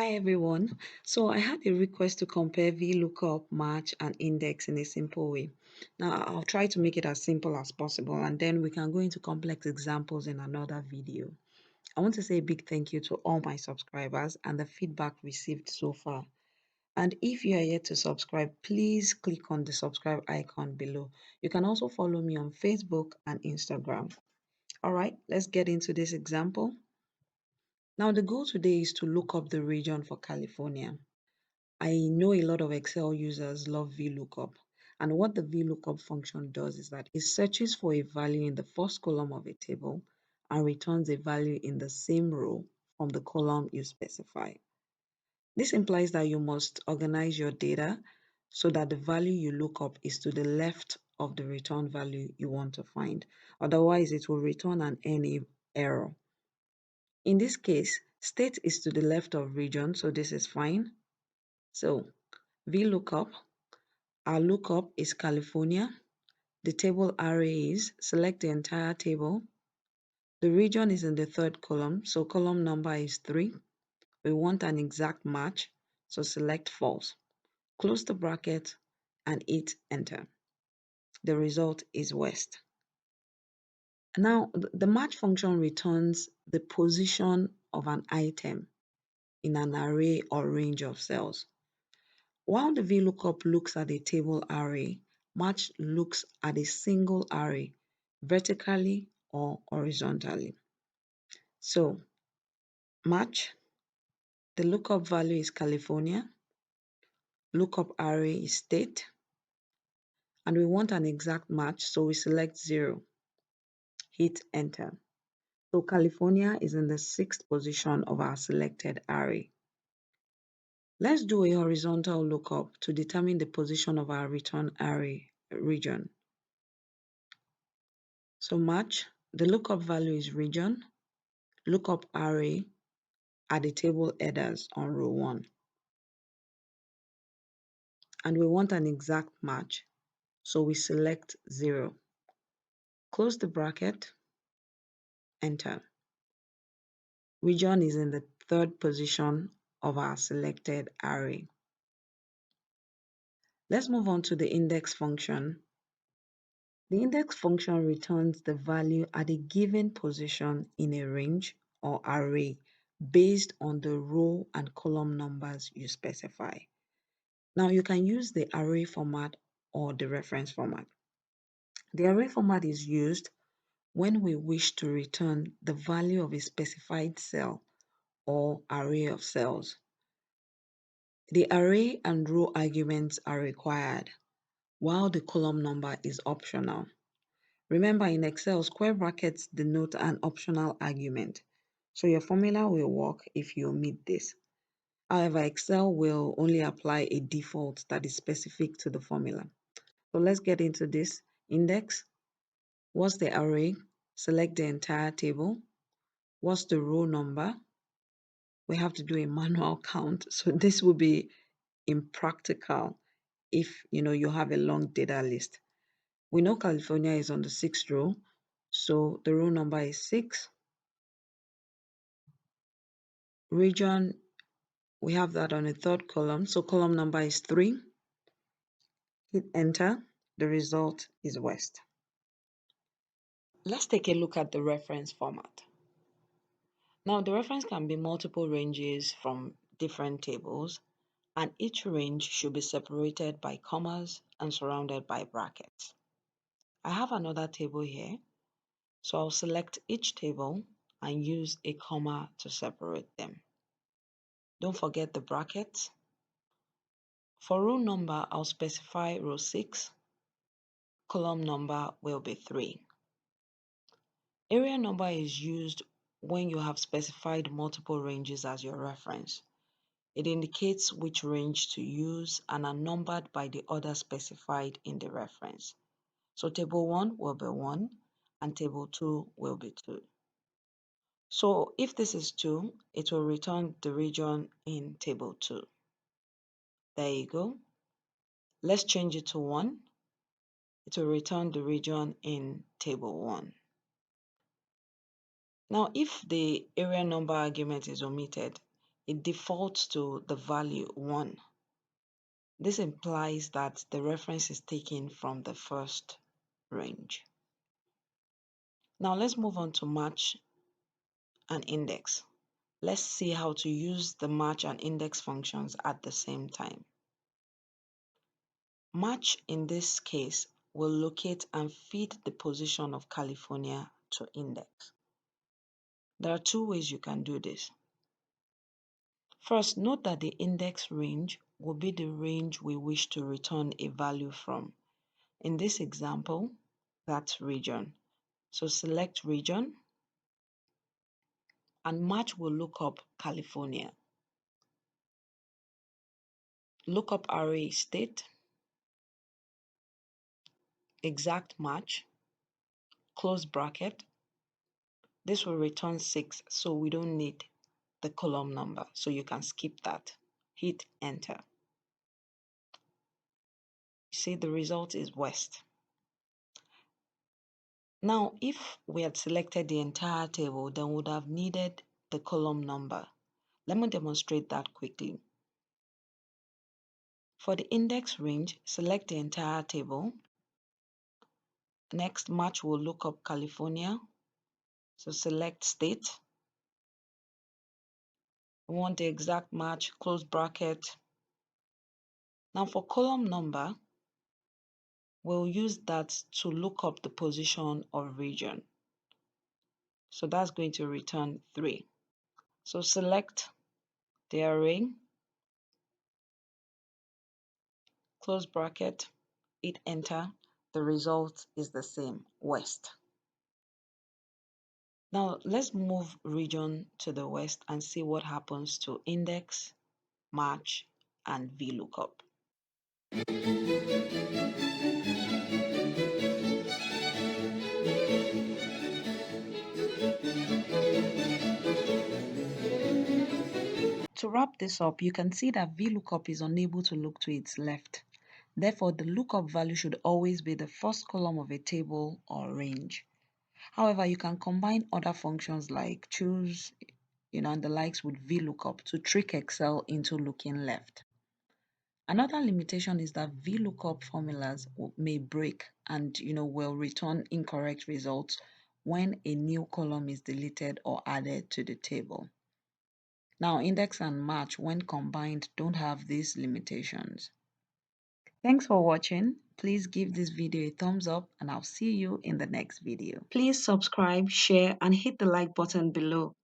Hi everyone. So I had a request to compare VLOOKUP, match, and index in a simple way. Now I'll try to make it as simple as possible and then we can go into complex examples in another video. I want to say a big thank you to all my subscribers and the feedback received so far. And if you are yet to subscribe, please click on the subscribe icon below. You can also follow me on Facebook and Instagram. All right, let's get into this example. Now the goal today is to look up the region for California. I know a lot of Excel users love VLOOKUP. And what the VLOOKUP function does is that it searches for a value in the first column of a table and returns a value in the same row from the column you specify. This implies that you must organize your data so that the value you look up is to the left of the return value you want to find. Otherwise, it will return an any error. In this case, state is to the left of region, so this is fine. So VLOOKUP, our lookup is California. The table array is select the entire table. The region is in the third column, so column number is 3. We want an exact match, so select false. Close the bracket and hit enter. The result is west. Now, the match function returns the position of an item in an array or range of cells. While the VLOOKUP looks at a table array, match looks at a single array, vertically or horizontally. So, match, the lookup value is California, lookup array is state, and we want an exact match, so we select 0, hit enter. So California is in the 6th position of our selected array. Let's do a horizontal lookup to determine the position of our return array region. So match, the lookup value is region, lookup array are the table headers on row 1. And we want an exact match, so we select 0. Close the bracket, enter. Region is in the 3rd position of our selected array. Let's move on to the index function. The index function returns the value at a given position in a range or array based on the row and column numbers you specify. Now you can use the array format or the reference format. The array format is used when we wish to return the value of a specified cell or array of cells. The array and row arguments are required, while the column number is optional. Remember, in Excel, square brackets denote an optional argument, so your formula will work if you omit this. However, Excel will only apply a default that is specific to the formula. So let's get into this. Index, what's the array? Select the entire table. What's the row number? We have to do a manual count, so this will be impractical if you have a long data list. We know California is on the 6th row, so the row number is 6. Region, we have that on the 3rd column, so column number is 3. Hit enter. The result is west. Let's take a look at the reference format. Now, the reference can be multiple ranges from different tables, and each range should be separated by commas and surrounded by brackets. I have another table here, so I'll select each table and use a comma to separate them. Don't forget the brackets. For row number, I'll specify row 6. Column number will be 3. Area number is used when you have specified multiple ranges as your reference. It indicates which range to use and are numbered by the order specified in the reference. So table 1 will be 1 and table 2 will be 2. So if this is 2, it will return the region in table 2. There you go. Let's change it to 1. It will return the region in table 1. Now, if the area number argument is omitted, it defaults to the value 1. This implies that the reference is taken from the first range. Now let's move on to match and index. Let's see how to use the match and index functions at the same time. Match in this case will locate and feed the position of California to index. There are two ways you can do this. First, note that the index range will be the range we wish to return a value from. In this example, that's region. So select region and match will look up California. Lookup array state, exact match, close bracket. This will return 6, so we don't need the column number, so you can skip that. Hit enter. See, the result is west. Now, if we had selected the entire table, then we would have needed the column number. Let me demonstrate that quickly. For the index range, select the entire table. Next, match will look up California. So select state. We want the exact match, close bracket. Now for column number, we'll use that to look up the position of region. So that's going to return 3. So select the array, close bracket, hit enter. The result is the same, west. Now let's move region to the west and see what happens to index, match, and Vlookup. To wrap this up, you can see that Vlookup is unable to look to its left. Therefore, the lookup value should always be the first column of a table or range. However, you can combine other functions like choose, and the likes with Vlookup to trick Excel into looking left. Another limitation is that Vlookup formulas may break and will return incorrect results when a new column is deleted or added to the table. Now, index and match, when combined, don't have these limitations. Thanks for watching. Please give this video a thumbs up and I'll see you in the next video. Please subscribe, share, and hit the like button below.